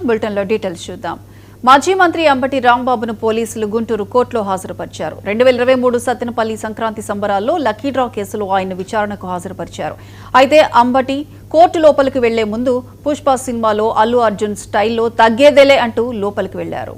బులెటిన్లో డీటెయిల్స్ చూద్దాం. మాజీ మంత్రి అంబటి రాంబాబును పోలీసులు గుంటూరు కోర్టులో హాజరుపరిచారు. 2023 సత్తెనపల్లి సంక్రాంతి సంబరాల్లో లక్కీ డ్రా కేసులో ఆయన విచారణకు హాజరుపరిచారు. అయితే అంబటి కోర్టు లోపలికి వెళ్లే ముందు పుష్ప సినిమాలో అల్లు అర్జున్ స్టైల్లో తగ్గేదేలే అంటూ లోపలికి వెళ్లారు.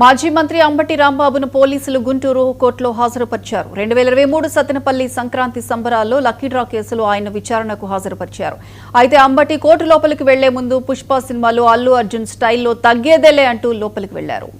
మాజీ మంత్రి అంబటి రాంబాబును పోలీసులు గుంటూరు కోర్టులో హాజరుపరిచారు. 2023 సత్తెనపల్లి సంక్రాంతి సంబరాల్లో లక్కీ డ్రా కేసులో ఆయన విచారణకు హాజరుపరిచారు. అయితే అంబటి కోర్టు లోపలికి వెళ్లే ముందు పుష్ప సినిమాలో అల్లు అర్జున్ స్టైల్లో తగ్గేదేలే అంటూ లోపలికి వెళ్లారు.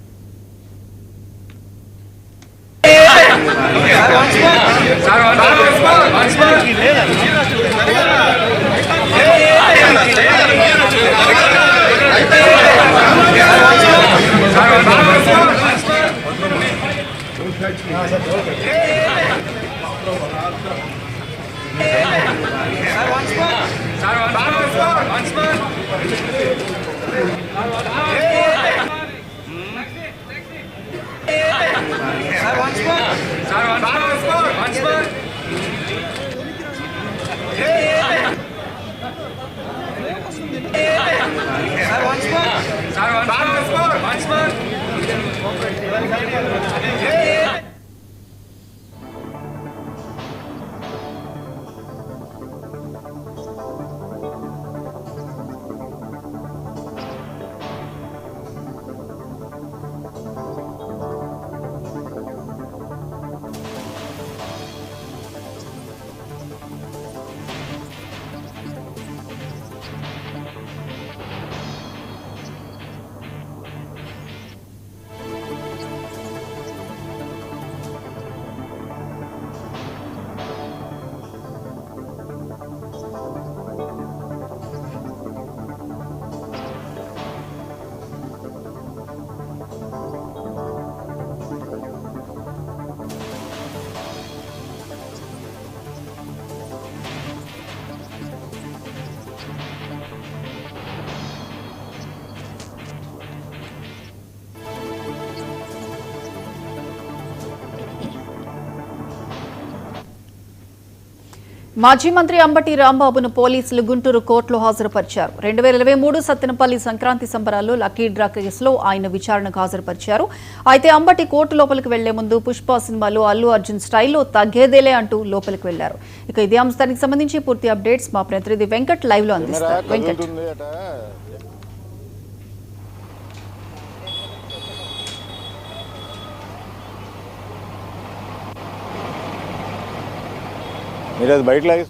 మాజీ మంత్రి అంబటి రాంబాబును పోలీసులు గుంటూరు కోర్టులో హాజరుపరిచారు. 2023 సత్తెనపల్లి సంక్రాంతి సంబరాల్లో లక్కీ డ్రా కేసులో ఆయన విచారణకు హాజరుపరిచారు. అయితే అంబటి కోర్టు లోపలికి వెళ్లే ముందు పుష్ప సినిమాలో అల్లు అర్జున్ స్టైల్లో తగ్గేదేలే అంటూ లోపలికి వెళ్లారు. ఇక ఇదే అంశానికి సంబంధించి పూర్తి అప్డేట్స్ మా ప్రతినిధి వెంకట్ లైవ్ లో అందిస్తారు. వెంకట్, మీరు అది బయట లాగే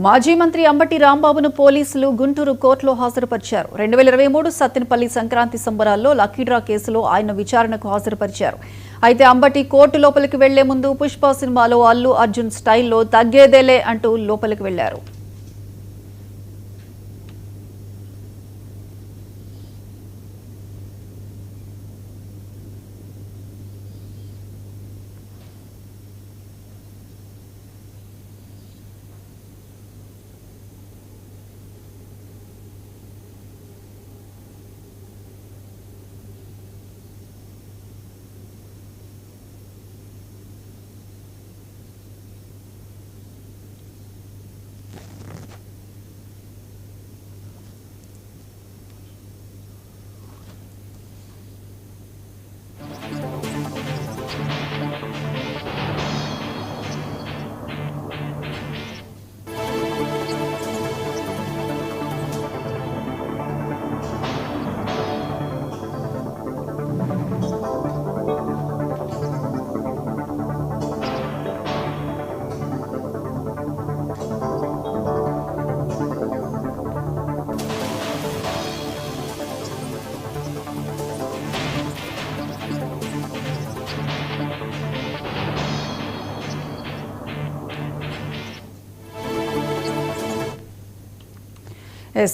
మాజీ మంత్రి అంబటి రాంబాబును పోలీసులు గుంటూరు కోర్టులో హాజరుపరిచారు. 2023 సత్తెనపల్లి సంక్రాంతి సంబరాల్లో లక్కీ డ్రా కేసులో ఆయన విచారణకు హాజరుపరిచారు. అయితే అంబటి కోర్టు లోపలికి వెళ్లే ముందు పుష్ప సినిమాలో అల్లు అర్జున్ స్టైల్లో తగ్గేదేలే అంటూ లోపలికి వెళ్లారు.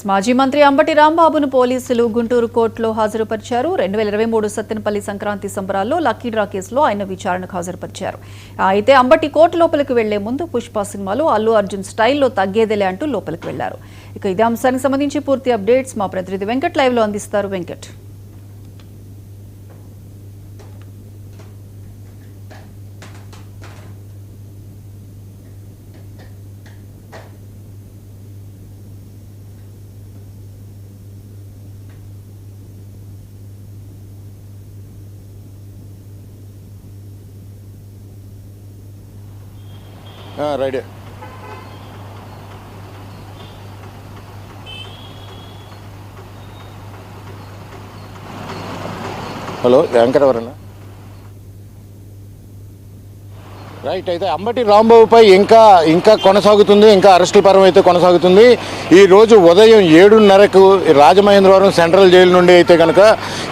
మాజీ మంత్రి అంబటి రాంబాబును పోలీసులు గుంటూరు కోర్టులో హాజరుపరిచారు. 2023 సత్తెనపల్లి సంక్రాంతి సంబరాల్లో లక్కీ డ్రా కేసులో ఆయన విచారణకు హాజరుపరిచారు. అయితే అంబటి కోర్టు లోపలికి వెళ్లే ముందు పుష్ప సినిమాలో అల్లు అర్జున్ స్టైల్లో తగ్గేదేలే అంటూ లోపలికి వెళ్లారు. ఇక ఇదే అంశానికి సంబంధించి పూర్తి అప్డేట్స్ మా ప్రతినిధి వెంకట్ లైవ్ లో అందిస్తారు. వెంకట్, రైట్. హలో, యాంకర్ ఎవరన్నా? రైట్. అయితే అంబటి రాంబాబుపై ఇంకా కొనసాగుతుంది, ఇంకా అరెస్టుల పరం అయితే కొనసాగుతుంది. ఈరోజు ఉదయం 7:30కు రాజమహేంద్రవరం సెంట్రల్ జైలు నుండి అయితే కనుక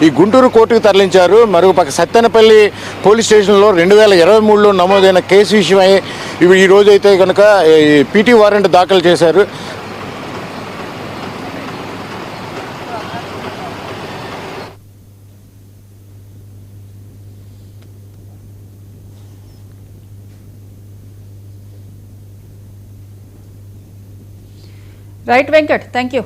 ఈ గుంటూరు కోర్టుకు తరలించారు. మరొక సత్తెనపల్లి పోలీస్ స్టేషన్లో 2023లో నమోదైన కేసు విషయమై ఈరోజు అయితే కనుక పీటీ వారెంట్ దాఖలు చేశారు. Right Venkat, thank you.